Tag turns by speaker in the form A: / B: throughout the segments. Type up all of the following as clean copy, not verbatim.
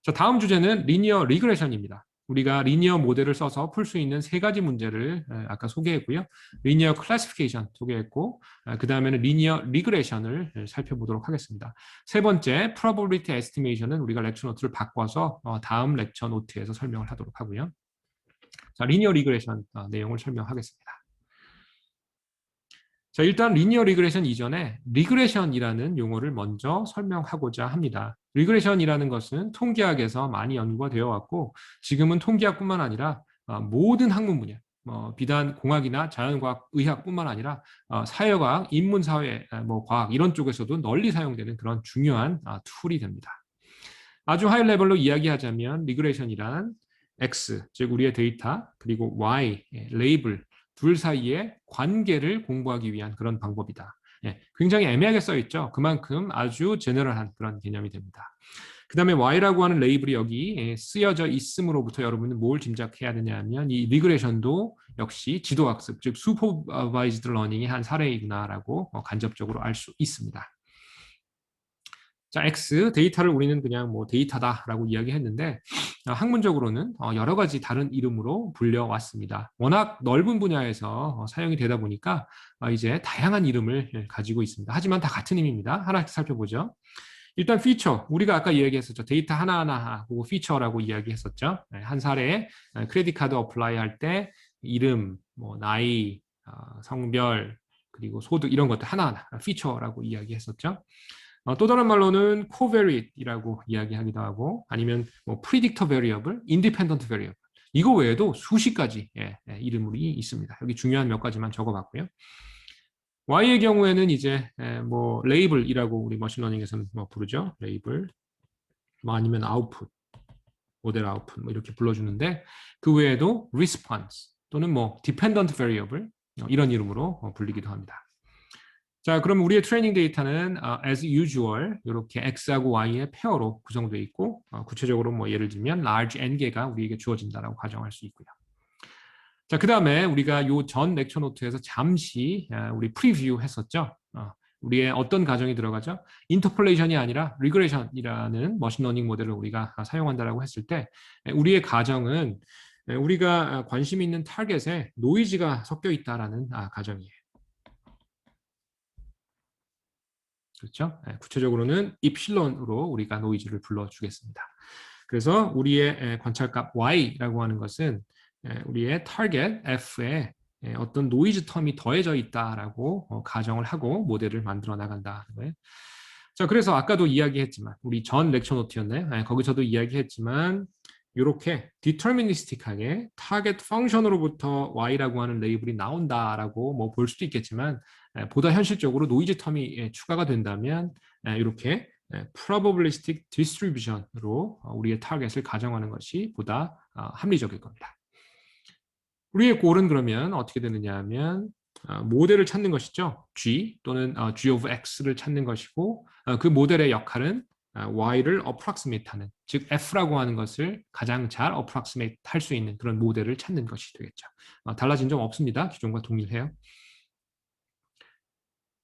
A: 자, 다음 주제는 리니어 리그레션입니다. 우리가 리니어 모델을 써서 풀 수 있는 세 가지 문제를 아까 소개했고요. 리니어 클래시피케이션 소개했고, 그 다음에는 리니어 리그레션을 살펴보도록 하겠습니다. 세 번째, probability estimation은 우리가 렉처 노트를 바꿔서 다음 렉처 노트에서 설명을 하도록 하고요. 자, 리니어 리그레션 내용을 설명하겠습니다. 자, 일단 리니어 리그레션 이전에 리그레션이라는 용어를 먼저 설명하고자 합니다. 리그레션이라는 것은 통계학에서 많이 연구가 되어 왔고 지금은 통계학뿐만 아니라 모든 학문 분야, 비단 공학이나 자연과학, 의학뿐만 아니라 사회과학, 인문사회, 과학 이런 쪽에서도 널리 사용되는 그런 중요한 툴이 됩니다. 아주 하이 레벨로 이야기하자면 리그레션이란 X, 즉 우리의 데이터, 그리고 Y, 레이블, 둘 사이의 관계를 공부하기 위한 그런 방법이다. 굉장히 애매하게 써 있죠. 그만큼 아주 제너럴한 그런 개념이 됩니다. 그 다음에 Y라고 하는 레이블이 여기 쓰여져 있음으로부터 여러분은 뭘 짐작해야 되냐면 이 리그레션도 역시 지도학습, 즉 슈퍼바이즈드 러닝의 한 사례이구나라고 간접적으로 알 수 있습니다. 자, X 데이터를 우리는 그냥 뭐 데이터다라고 이야기했는데 학문적으로는 여러 가지 다른 이름으로 불려왔습니다. 워낙 넓은 분야에서 사용이 되다 보니까 이제 다양한 이름을 가지고 있습니다. 하지만 다 같은 의미입니다. 하나씩 살펴보죠. 일단 피처, 우리가 아까 이야기했었죠. 데이터 하나하나 보고 피처라고 이야기했었죠. 한 사례에 크레딧 카드 어플라이 할 때 이름, 뭐 나이, 성별, 그리고 소득 이런 것들 하나하나 피처라고 이야기했었죠. 또 다른 말로는 covariate이라고 이야기하기도 하고 아니면 뭐 predictor variable, independent variable 이거 외에도 수십 가지 이름이 있습니다. 여기 중요한 몇 가지만 적어봤고요. Y의 경우에는 이제 뭐 레이블이라고 우리 머신러닝에서는 뭐 부르죠. 레이블, 뭐 아니면 아웃풋, 모델 아웃풋 뭐 이렇게 불러주는데 그 외에도 response 또는 뭐 dependent variable 이런 이름으로 불리기도 합니다. 자, 그럼 우리의 트레이닝 데이터는 as usual 이렇게 x하고 y의 페어로 구성되어 있고 구체적으로 뭐 예를 들면 large n개가 우리에게 주어진다라고 가정할 수 있고요. 자, 그 다음에 우리가 요 전 렉처 노트에서 잠시 우리 프리뷰 했었죠. 우리의 어떤 가정이 들어가죠? 인터폴레이션이 아니라 리그레션이라는 머신러닝 모델을 우리가 사용한다라고 했을 때 우리의 가정은 우리가 관심 있는 타겟에 노이즈가 섞여 있다라는 가정이에요. 그렇죠? 구체적으로는 이필론으로 우리가 노이즈를 불러주겠습니다. 그래서 우리의 관찰값 y라고 하는 것은 우리의 타겟 f에 어떤 노이즈 텀이 더해져 있다라고 가정을 하고 모델을 만들어 나간다는 거예요. 자, 그래서 아까도 이야기했지만 우리 전 렉처 노트였나요? 거기서도 이야기했지만 이렇게 디터미니스틱하게 타겟 펑션으로부터 y라고 하는 레이블이 나온다라고 뭐 볼 수도 있겠지만 보다 현실적으로 노이즈 텀이 추가가 된다면 이렇게 probabilistic distribution으로 우리의 타겟을 가정하는 것이 보다 합리적일 겁니다. 우리의 골은 그러면 어떻게 되느냐 하면 모델을 찾는 것이죠. G 또는 G of X를 찾는 것이고 그 모델의 역할은 Y를 approximate 하는, 즉 F라고 하는 것을 가장 잘 approximate 할 수 있는 그런 모델을 찾는 것이 되겠죠. 달라진 점 없습니다. 기존과 동일해요.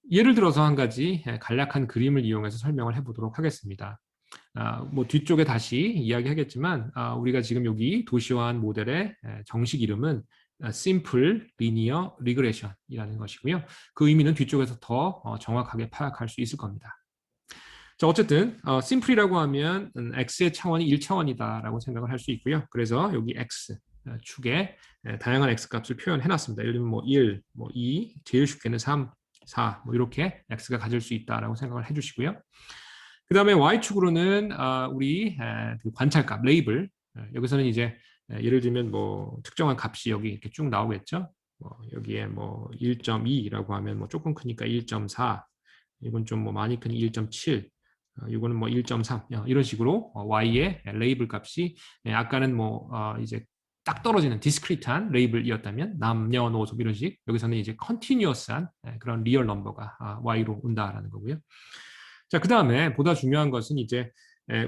A: 예를 들어서 한 가지 간략한 그림을 이용해서 설명을 해보도록 하겠습니다. 뭐 뒤쪽에 다시 이야기하겠지만 우리가 지금 여기 도시화한 모델의 정식 이름은 Simple Linear Regression이라는 것이고요. 그 의미는 뒤쪽에서 더 정확하게 파악할 수 있을 겁니다. 자, 어쨌든 Simple이라고 하면 x의 차원이 1차원이다라고 생각을 할 수 있고요. 그래서 여기 x 축에 다양한 x 값을 표현해놨습니다. 예를 들면 뭐 1, 뭐 2, 제일 쉽게는 3, 4, 뭐 이렇게 x가 가질 수 있다라고 생각을 해주시고요. 그 다음에 y축으로는 우리 그 관찰값, 레이블, 여기서는 이제 예를 들면 뭐 특정한 값이 여기 이렇게 쭉 나오겠죠. 뭐 여기에 뭐 1.2라고 하면 뭐 조금 크니까 1.4, 이건 좀 뭐 많이 크니 1.7, 이거는 뭐 1.3 이런 식으로 y의 레이블 값이 아까는 뭐 이제 딱 떨어지는 디스크리트한 레이블이었다면 남녀노소 이런 식, 여기서는 이제 컨티뉴어스한 그런 리얼 넘버가 y로 온다라는 거고요. 자, 그 다음에 보다 중요한 것은 이제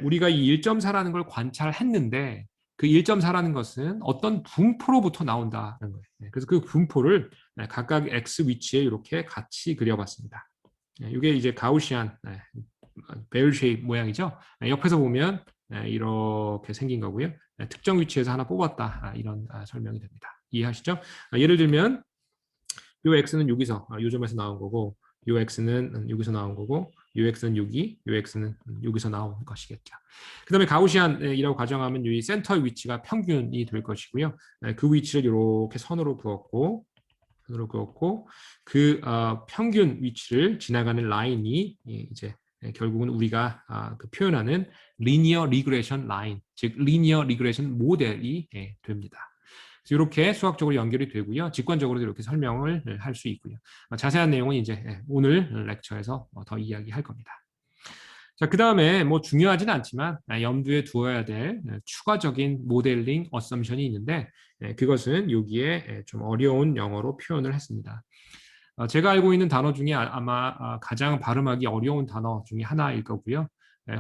A: 우리가 이 1.4라는 걸 관찰했는데 그 1.4라는 것은 어떤 분포로부터 나온다는 거예요. 그래서 그 분포를 각각 x 위치에 이렇게 같이 그려봤습니다. 이게 이제 가우시안 베일 쉐입 모양이죠. 옆에서 보면 이렇게 생긴 거고요. 특정 위치에서 하나 뽑았다. 이런 설명이 됩니다. 이해하시죠? 예를 들면 요 x는 여기서 요 점에서 나온 거고 요 x는 여기서 나온 거고 요 x는 여기, 요 x는 여기서 나온 것이겠죠. 그 다음에 가우시안이라고 가정하면 이 센터의 위치가 평균이 될 것이고요. 그 위치를 이렇게 선으로 그었고 그 평균 위치를 지나가는 라인이 이제 결국은 우리가 그 표현하는 리니어 리그레션 라인, 즉 리니어 리그레션 모델이 됩니다. 이렇게 수학적으로 연결이 되고요. 직관적으로도 이렇게 설명을 할 수 있고요. 자세한 내용은 이제 오늘 렉처에서 더 이야기할 겁니다. 자, 그 다음에 뭐 중요하진 않지만 염두에 두어야 될 추가적인 모델링 어썸션이 있는데 그것은 여기에 좀 어려운 영어로 표현을 했습니다. 제가 알고 있는 단어 중에 아마 가장 발음하기 어려운 단어 중에 하나일 거고요.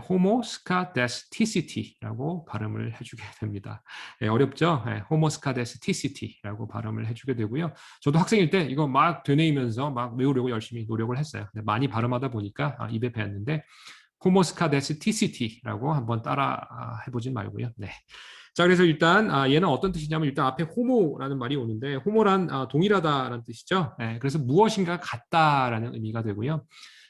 A: homoscedasticity라고 발음을 해주게 됩니다. 어렵죠? homoscedasticity라고 발음을 해주게 되고요. 저도 학생일 때 이거 막 되뇌이면서 막 외우려고 열심히 노력을 했어요. 많이 발음하다 보니까 입에 배었는데 homoscedasticity라고 한번 따라 해보진 말고요. 네. 자, 그래서 일단 얘는 어떤 뜻이냐면 일단 앞에 homo라는 말이 오는데 homo란 동일하다라는 뜻이죠. 네, 그래서 무엇인가 같다라는 의미가 되고요.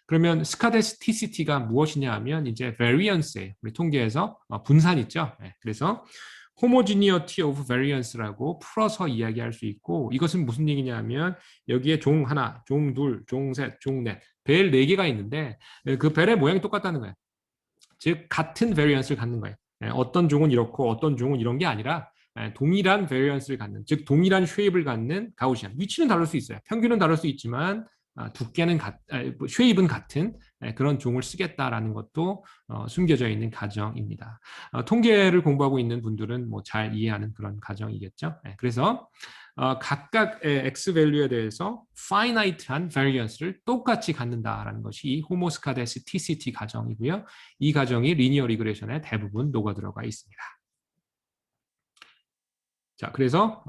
A: 그러면 스카데스티시티가 무엇이냐 하면 이제 variance예요. 우리 통계에서 분산 있죠. 네, 그래서 homogeneity of variance라고 풀어서 이야기할 수 있고 이것은 무슨 얘기냐 하면 여기에 종 하나, 종 둘, 종 셋, 종 넷, 벨 4개가 있는데 그 벨의 모양이 똑같다는 거예요. 즉 같은 variance를 갖는 거예요. 어떤 종은 이렇고 어떤 종은 이런 게 아니라 동일한 variance를 갖는, 즉 동일한 쉐입을 갖는 가우시안. 위치는 다를 수 있어요. 평균은 다를 수 있지만 두께는 쉐입은 같은 그런 종을 쓰겠다라는 것도 숨겨져 있는 가정입니다. 통계를 공부하고 있는 분들은 뭐 잘 이해하는 그런 가정이겠죠. 그래서 각각의 x 밸류에 대해서 finite한 variance를 똑같이 갖는다라는 것이 이 homoscedasticity 가정이고요. 이 가정이 리니어 리그레션에 대부분 녹아 들어가 있습니다. 자, 그래서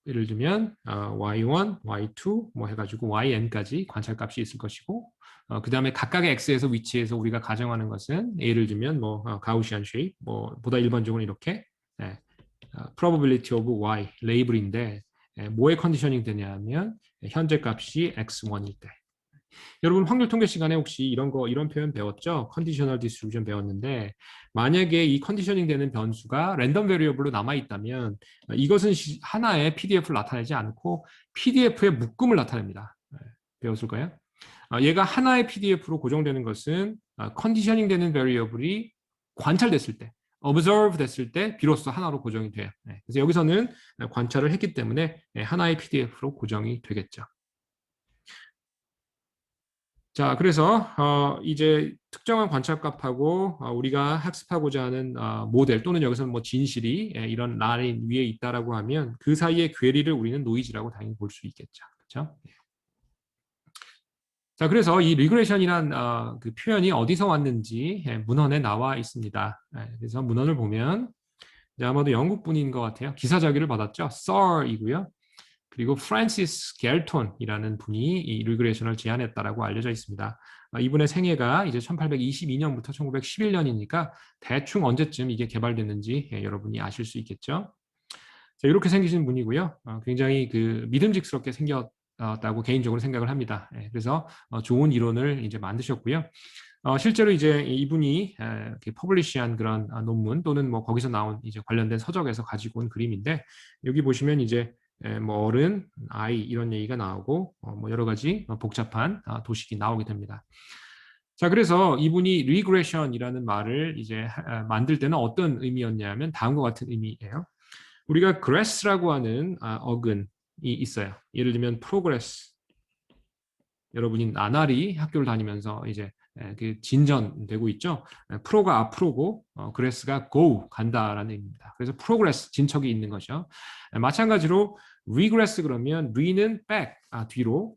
A: 예를 들면 y1, y2 뭐 해가지고 yn까지 관찰값이 있을 것이고 그 다음에 각각의 x에서 위치에서 우리가 가정하는 것은 예를 들면 뭐 가우시안 쉐입 뭐 보다 일반적으로 이렇게 probability of y 레이블인데 뭐에 컨디셔닝 되냐면 현재 값이 x1일 때. 여러분 확률 통계 시간에 혹시 이런 표현 배웠죠? 컨디셔널 디스트리뷰션 배웠는데 만약에 이 컨디셔닝 되는 변수가 랜덤 베리어블로 남아 있다면 이것은 하나의 PDF를 나타내지 않고 PDF의 묶음을 나타냅니다. 배웠을 거예요? 얘가 하나의 PDF로 고정되는 것은 컨디셔닝 되는 베리어블이 관찰됐을 때 observe 됐을 때 비로소 하나로 고정이 돼요. 그래서 여기서는 관찰을 했기 때문에 하나의 PDF로 고정이 되겠죠. 자, 그래서 이제 특정한 관찰값하고 우리가 학습하고자 하는 모델 또는 여기서는 뭐 진실이 이런 라인 위에 있다라고 하면 그 사이의 괴리를 우리는 노이즈라고 당연히 볼 수 있겠죠. 그렇죠? 자, 그래서 이 리그레션이란 그 표현이 어디서 왔는지 문헌에 나와 있습니다. 그래서 문헌을 보면 아마도 영국 분인 것 같아요. 기사자기를 받았죠. Sir이고요. 그리고 프란시스 겔톤이라는 분이 이 리그레션을 제안했다라고 알려져 있습니다. 이분의 생애가 이제 1822년부터 1911년이니까 대충 언제쯤 이게 개발됐는지 여러분이 아실 수 있겠죠. 자, 이렇게 생기신 분이고요. 굉장히 그 믿음직스럽게 생겼다고 개인적으로 생각을 합니다. 그래서 좋은 이론을 이제 만드셨고요. 실제로 이제 이분이 퍼블리시한 그런 논문 또는 뭐 거기서 나온 이제 관련된 서적에서 가지고 온 그림인데 여기 보시면 이제 뭐 어른, 아이 이런 얘기가 나오고 뭐 여러 가지 복잡한 도식이 나오게 됩니다. 자, 그래서 이분이 리그레션이라는 말을 이제 만들 때는 어떤 의미였냐면 다음과 같은 의미예요. 우리가 grass라고 하는 어근이 있어요. 예를 들면 progress. 여러분이 나날이 학교를 다니면서 이제 그 진전되고 있죠. 프로가 앞으로고 그레스가 go 간다라는 의미입니다. 그래서 progress 진척이 있는 거죠. 마찬가지로 regress 그러면 re는 back 뒤로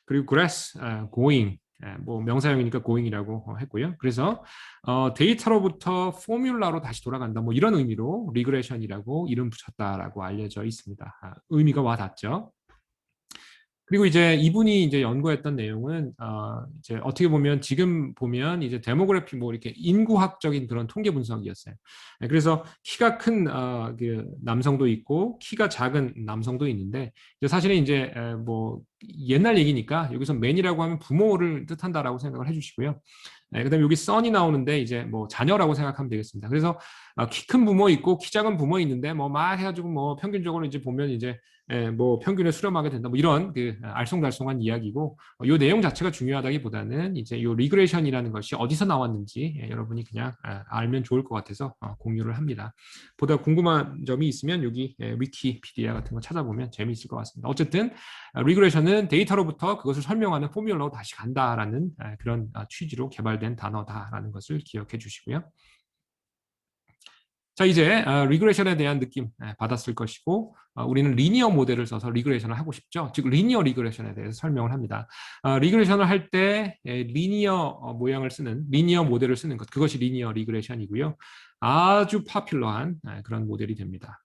A: 그리고 gress going 뭐 명사형이니까 going이라고 했고요. 그래서 데이터로부터 포뮬라로 다시 돌아간다 뭐 이런 의미로 리그레션이라고 이름 붙였다라고 알려져 있습니다. 의미가 와 닿죠. 그리고 이제 이분이 이제 연구했던 내용은 이제 어떻게 보면 지금 보면 이제 데모그래피 뭐 이렇게 인구학적인 그런 통계 분석이었어요. 네, 그래서 키가 큰 그 남성도 있고 키가 작은 남성도 있는데 이제 사실은 이제 뭐 옛날 얘기니까 여기서 맨이라고 하면 부모를 뜻한다라고 생각을 해주시고요. 네, 그다음에 여기 son이 나오는데 이제 뭐 자녀라고 생각하면 되겠습니다. 그래서 키 큰 부모 있고 키 작은 부모 있는데 뭐 막 해가지고 뭐 평균적으로 이제 보면 이제 뭐 평균에 수렴하게 된다. 뭐 이런 그 알쏭달쏭한 이야기고 이 내용 자체가 중요하다기보다는 이제 이 리그레이션이라는 것이 어디서 나왔는지 여러분이 그냥 알면 좋을 것 같아서 공유를 합니다. 보다 궁금한 점이 있으면 여기 위키피디아 같은 거 찾아보면 재미있을 것 같습니다. 어쨌든 리그레이션은 데이터로부터 그것을 설명하는 포뮬러로 다시 간다라는 그런 취지로 개발된 단어다라는 것을 기억해 주시고요. 자, 이제 리그레이션에 대한 느낌 받았을 것이고 우리는 리니어 모델을 써서 리그레이션을 하고 싶죠. 즉 리니어 리그레이션에 대해서 설명을 합니다. 리그레이션을 할 때 리니어 모양을 쓰는 리니어 모델을 쓰는 것, 그것이 리니어 리그레이션이고요. 아주 파퓰러한 그런 모델이 됩니다.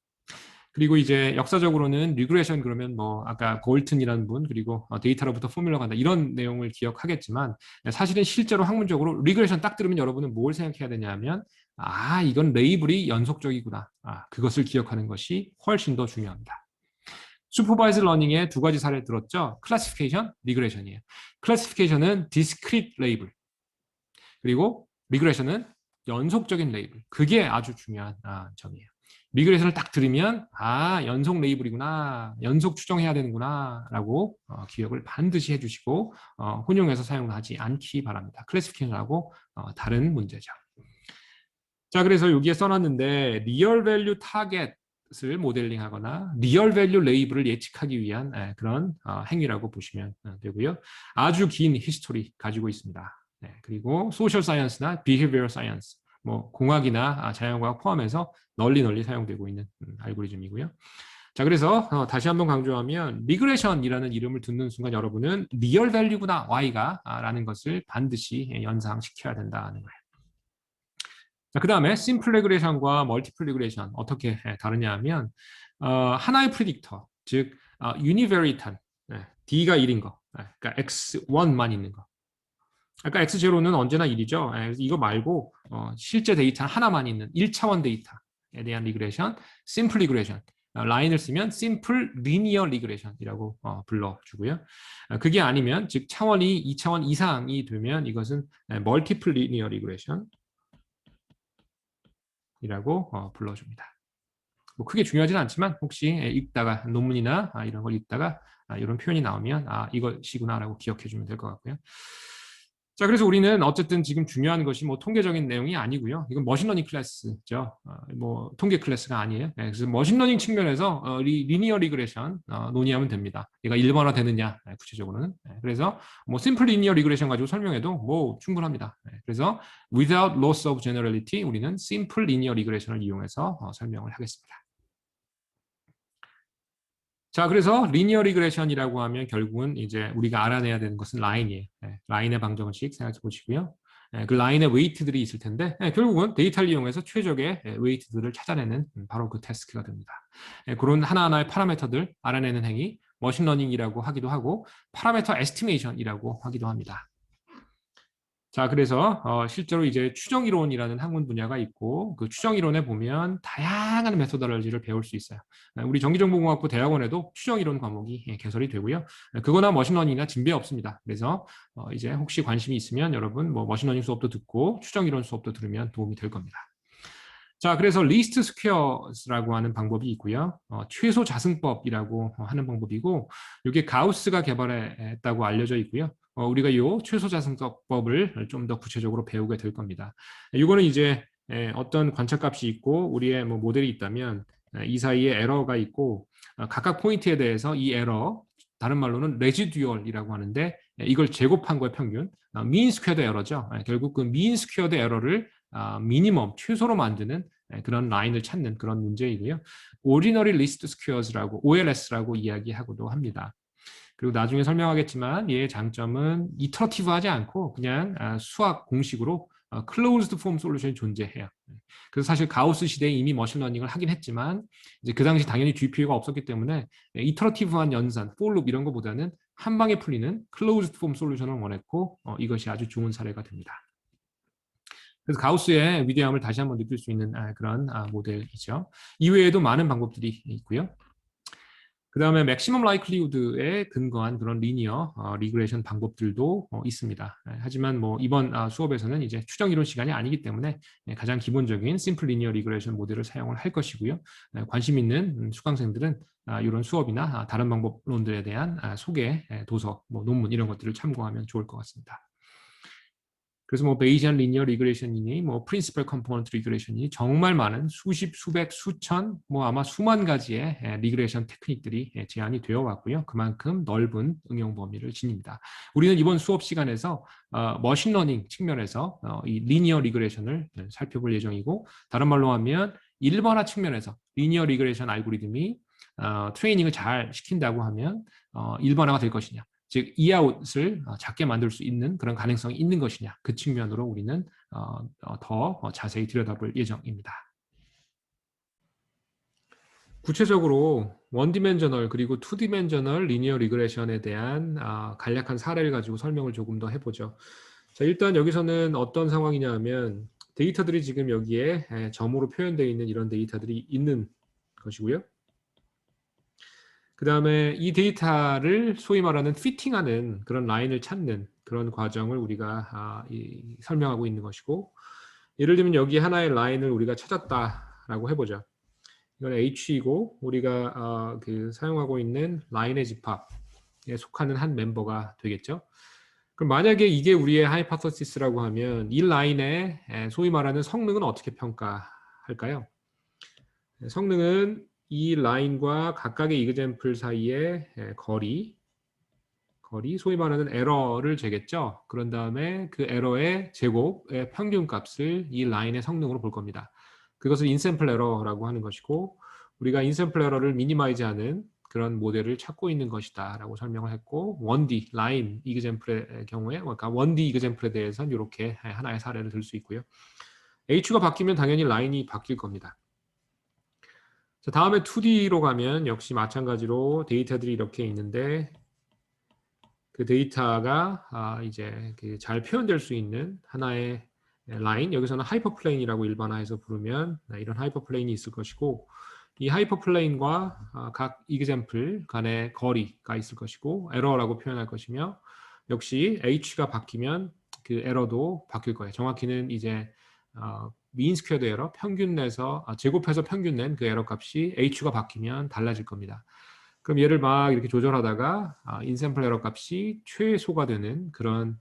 A: 그리고 이제 역사적으로는 리그레이션 그러면 뭐 아까 골튼이라는 분 그리고 데이터로부터 포뮬러 간다 이런 내용을 기억하겠지만 사실은 실제로 학문적으로 리그레이션 딱 들으면 여러분은 뭘 생각해야 되냐면 이건 레이블이 연속적이구나. 그것을 기억하는 것이 훨씬 더 중요합니다. 슈퍼바이즈 러닝의 두 가지 사례를 들었죠. 클래시피케이션, 리그레이션이에요. 클래시피케이션은 디스크리트 레이블 그리고 리그레이션은 연속적인 레이블. 그게 아주 중요한 점이에요. 리그레이션을 딱 들으면 연속 레이블이구나, 연속 추정해야 되는구나 라고 기억을 반드시 해주시고 혼용해서 사용하지 않기 바랍니다. 클래시피케이션하고 다른 문제죠. 자, 그래서 여기에 써놨는데 리얼 밸류 타겟을 모델링하거나 리얼 밸류 레이블을 예측하기 위한 그런 행위라고 보시면 되고요. 아주 긴 히스토리 가지고 있습니다. 그리고 소셜 사이언스나 비헤비어 사이언스, 뭐 공학이나 자연과학 포함해서 널리 사용되고 있는 알고리즘이고요. 자, 그래서 다시 한번 강조하면 리그레이션이라는 이름을 듣는 순간 여러분은 리얼 밸류구나 Y가 라는 것을 반드시 연상시켜야 된다는 거예요. 자, 그 다음에 심플 레그레이션과 멀티플 레그레이션 어떻게 다르냐 하면 하나의 프리딕터, 즉 유니베리탄, D가 1인 거, 그러니까 X1만 있는 거. 아까 X0는 언제나 1이죠. 이거 말고 실제 데이터 하나만 있는 1차원 데이터에 대한 리그레이션, 심플 리그레이션. 라인을 쓰면 심플 리니어 리그레이션이라고 불러주고요. 그게 아니면 즉 차원이 2차원 이상이 되면 이것은 멀티플 리니어 리그레이션 이라고 불러줍니다. 뭐 크게 중요하지는 않지만 혹시 읽다가 논문이나 이런 걸 읽다가 이런 표현이 나오면 이것이구나라고 기억해 주면 될 것 같고요. 자, 그래서 우리는 어쨌든 지금 중요한 것이 뭐 통계적인 내용이 아니고요. 이건 머신러닝 클래스죠. 뭐 통계 클래스가 아니에요. 그래서 머신러닝 측면에서 리니어 리그레이션 논의하면 됩니다. 얘가 일반화 되느냐 구체적으로는. 그래서 뭐 심플 리니어 리그레이션 가지고 설명해도 뭐 충분합니다. 그래서 without loss of generality 우리는 심플 리니어 리그레이션을 이용해서 설명을 하겠습니다. 자, 그래서 리니어 리그레이션이라고 하면 결국은 이제 우리가 알아내야 되는 것은 라인이에요. 라인의 방정식 생각해 보시고요. 그 라인의 웨이트들이 있을 텐데 결국은 데이터를 이용해서 최적의 웨이트들을 찾아내는 바로 그 태스크가 됩니다. 그런 하나하나의 파라미터들 알아내는 행위, 머신러닝이라고 하기도 하고 파라미터 에스티메이션이라고 하기도 합니다. 자, 그래서 실제로 이제 추정이론이라는 학문 분야가 있고 그 추정이론에 보면 다양한 메소더러지를 배울 수 있어요. 우리 전기정보공학부 대학원에도 추정이론 과목이 개설이 되고요. 그거나 머신러닝이나 진배 없습니다. 그래서 이제 혹시 관심이 있으면 여러분 뭐 머신러닝 수업도 듣고 추정이론 수업도 들으면 도움이 될 겁니다. 자, 그래서 리스트 스퀘어라고 하는 방법이 있고요. 최소 자승법이라고 하는 방법이고 이게 가우스가 개발했다고 알려져 있고요. 우리가 이 최소 자승법을 좀 더 구체적으로 배우게 될 겁니다. 이거는 이제 어떤 관찰값이 있고 우리의 뭐 모델이 있다면 이 사이에 에러가 있고 각각 포인트에 대해서 이 에러, 다른 말로는 레지듀얼이라고 하는데 이걸 제곱한 거의 평균, 민 스퀘어드 에러죠. 결국 그 민 스퀘어드 에러를 미니멈, 최소로 만드는 그런 라인을 찾는 그런 문제이고요. Ordinary Least Squares라고 OLS라고 이야기하고도 합니다. 그리고 나중에 설명하겠지만 얘의 장점은 이터러티브하지 않고 그냥 수학 공식으로 closed form 솔루션이 존재해요. 그래서 사실 가우스 시대에 이미 머신러닝을 하긴 했지만 이제 그 당시 당연히 GPU가 없었기 때문에 이터러티브한 연산, for loop 이런 것보다는 한 방에 풀리는 클로즈드 폼 솔루션을 원했고 이것이 아주 좋은 사례가 됩니다. 그래서 가우스의 위대함을 다시 한번 느낄 수 있는 그런 모델이죠. 이외에도 많은 방법들이 있고요. 그 다음에 맥시멈 라이클리후드에 근거한 그런 리니어 리그레이션 방법들도 있습니다. 하지만 뭐 이번 수업에서는 이제 추정 이론 시간이 아니기 때문에 가장 기본적인 심플 리니어 리그레이션 모델을 사용을 할 것이고요. 관심 있는 수강생들은 이런 수업이나 다른 방법론들에 대한 소개, 도서, 뭐 논문 이런 것들을 참고하면 좋을 것 같습니다. 그래서 뭐 베이지안 리니어 리그레이션이니 뭐 프린시플 컴포넌트 리그레이션이니 정말 많은 수십, 수백, 수천, 뭐 아마 수만 가지의 리그레이션 테크닉들이 제안이 되어 왔고요. 그만큼 넓은 응용 범위를 지닙니다. 우리는 이번 수업 시간에서 머신러닝 측면에서 이 리니어 리그레이션을 살펴볼 예정이고, 다른 말로 하면 일반화 측면에서 리니어 리그레이션 알고리즘이 트레이닝을 잘 시킨다고 하면 일반화가 될 것이냐, 즉 이아웃을 작게 만들 수 있는 그런 가능성이 있는 것이냐, 그 측면으로 우리는 더 자세히 들여다볼 예정입니다. 구체적으로 원디멘저널 그리고 투디멘저널 리니어 리그레션에 대한 간략한 사례를 가지고 설명을 조금 더 해보죠. 자, 일단 여기서는 어떤 상황이냐 하면 데이터들이 지금 여기에 점으로 표현되어 있는 이런 데이터들이 있는 것이고요. 그 다음에 이 데이터를 소위 말하는 피팅하는 그런 라인을 찾는 그런 과정을 우리가 설명하고 있는 것이고, 예를 들면 여기 하나의 라인을 우리가 찾았다라고 해보죠. 이건 H이고 우리가 사용하고 있는 라인의 집합에 속하는 한 멤버가 되겠죠. 그럼 만약에 이게 우리의 하이파토시스라고 하면 이 라인의 소위 말하는 성능은 어떻게 평가할까요? 성능은 이 라인과 각각의 이그젬플 사이의 거리, 소위 말하는 에러를 재겠죠. 그런 다음에 그 에러의 제곱의 평균값을 이 라인의 성능으로 볼 겁니다. 그것을 인샘플 에러라고 하는 것이고, 우리가 인샘플 에러를 미니마이즈하는 그런 모델을 찾고 있는 것이다 라고 설명을 했고, 1D 라인 이그젬플의 경우에, 그러니까 1D 이그젬플에 대해서는 이렇게 하나의 사례를 들 수 있고요. H가 바뀌면 당연히 라인이 바뀔 겁니다. 자, 다음에 2D로 가면 역시 마찬가지로 데이터들이 이렇게 있는데, 그 데이터가 이제 잘 표현될 수 있는 하나의 라인, 여기서는 하이퍼플레인이라고 일반화해서 부르면 이런 하이퍼플레인이 있을 것이고, 이 하이퍼플레인과 각 이그젬플 간의 거리가 있을 것이고, 에러라고 표현할 것이며, 역시 h가 바뀌면 그 에러도 바뀔 거예요. 정확히는 이제 미인 스퀘어드 에러, 평균 내서 제곱해서 평균 낸 그 에러 값이 h가 바뀌면 달라질 겁니다. 그럼 얘를 막 이렇게 조절하다가 인샘플 에러 값이 최소가 되는 그런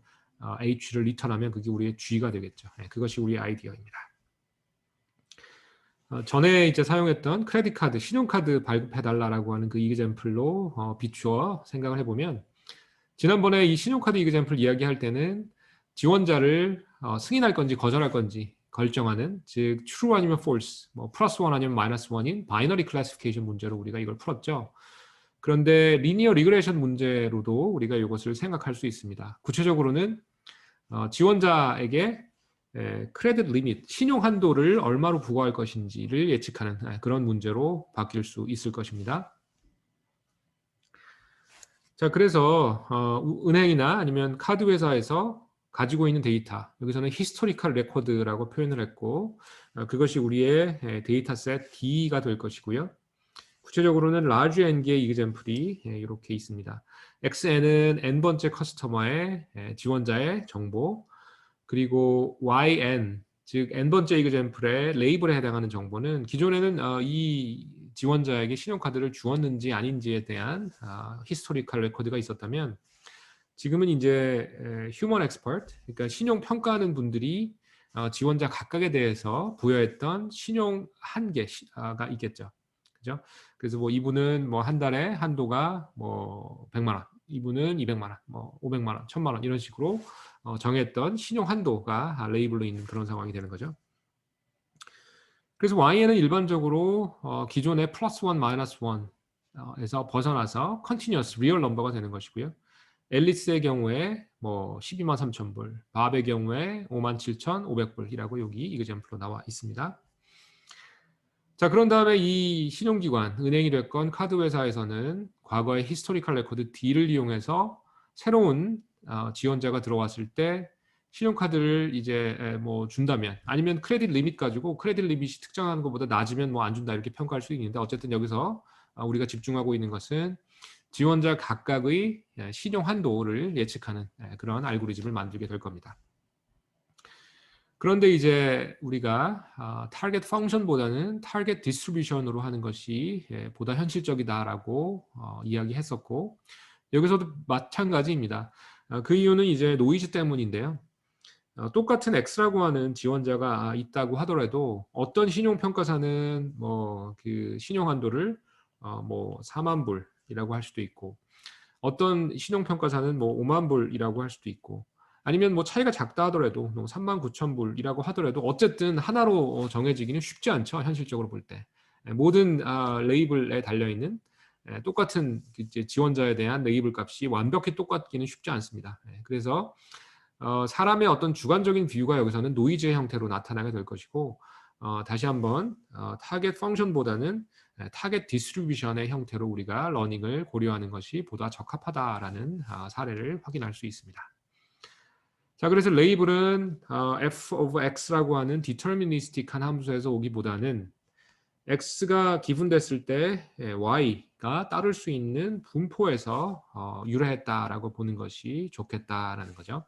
A: h를 리턴하면 그게 우리의 g가 되겠죠. 그것이 우리의 아이디어입니다. 전에 이제 사용했던 크레딧 카드, 신용카드 발급해달라고 하는 그 이그젬플로 비추어 생각을 해보면, 지난번에 이 신용카드 이그젬플 이야기할 때는 지원자를 승인할 건지 거절할 건지 결정하는, 즉 true 아니면 false, 뭐 플러스 1 아니면 마이너스 1인 바이너리 클래시피케이션 문제로 우리가 이걸 풀었죠. 그런데 리니어 리그레이션 문제로도 우리가 이것을 생각할 수 있습니다. 구체적으로는 지원자에게 크레딧 리밋, 신용 한도를 얼마로 부과할 것인지를 예측하는 그런 문제로 바뀔 수 있을 것입니다. 자, 그래서 은행이나 아니면 카드 회사에서 가지고 있는 데이터, 여기서는 히스토리컬 레코드라고 표현을 했고, 그것이 우리의 데이터셋 D가 될 것이고요. 구체적으로는 large n개의 이그젬플이 이렇게 있습니다. xn은 n번째 커스터머의 지원자의 정보, 그리고 yn, 즉 n번째 이그젬플의 레이블에 해당하는 정보는 기존에는 이 지원자에게 신용카드를 주었는지 아닌지에 대한 히스토리컬 레코드가 있었다면, 지금은 이제 휴먼 엑스퍼트, 그러니까 신용 평가하는 분들이 지원자 각각에 대해서 부여했던 신용 한계가 있겠죠. 그죠? 그래서 뭐 이분은 뭐 한 달에 한도가 뭐 100만 원, 이분은 200만 원, 뭐 500만 원, 1000만 원 이런 식으로 정했던 신용 한도가 레이블로 있는 그런 상황이 되는 거죠. 그래서 YN은 일반적으로 기존의 플러스 1, 마이너스 1에서 벗어나서 컨티뉴어스 리얼 넘버가 되는 것이고요. 앨리스의 경우에 뭐 12만 3천 불, 밥의 경우에 5만 7천 500불이라고 여기 이그젬플로 나와 있습니다. 자, 그런 다음에 이 신용기관, 은행이 됐건 카드 회사에서는 과거의 히스토리컬 레코드 D를 이용해서 새로운 지원자가 들어왔을 때 신용카드를 이제 뭐 준다면, 아니면 크레딧 리밋 가지고 크레딧 리밋이 특정한 것보다 낮으면 뭐 안 준다 이렇게 평가할 수 있는데, 어쨌든 여기서 우리가 집중하고 있는 것은 지원자 각각의 신용 한도를 예측하는 그런 알고리즘을 만들게 될 겁니다. 그런데 이제 우리가 타겟 펑션보다는 타겟 디스트리뷰션으로 하는 것이 보다 현실적이다라고 이야기했었고, 여기서도 마찬가지입니다. 그 이유는 이제 노이즈 때문인데요. 똑같은 X라고 하는 지원자가 있다고 하더라도 어떤 신용평가사는 뭐 그 신용 한도를 뭐 4만 불이라고 할 수도 있고, 어떤 신용평가사는 뭐 5만 불이라고 할 수도 있고, 아니면 뭐 차이가 작다 하더라도 뭐 3만 9천 불이라고 하더라도 어쨌든 하나로 정해지기는 쉽지 않죠. 현실적으로 볼 때. 모든 레이블에 달려있는 똑같은 이제 지원자에 대한 레이블 값이 완벽히 똑같기는 쉽지 않습니다. 그래서 사람의 어떤 주관적인 뷰가 여기서는 노이즈의 형태로 나타나게 될 것이고, 다시 한번 타겟 펑션보다는 타겟 디스트리뷰션의 형태로 우리가 러닝을 고려하는 것이 보다 적합하다라는 사례를 확인할 수 있습니다. 자, 그래서 레이블은 f of x라고 하는 디터미니스틱한 함수에서 오기보다는 x가 기분됐을 때 y가 따를 수 있는 분포에서 유래했다라고 보는 것이 좋겠다라는 거죠.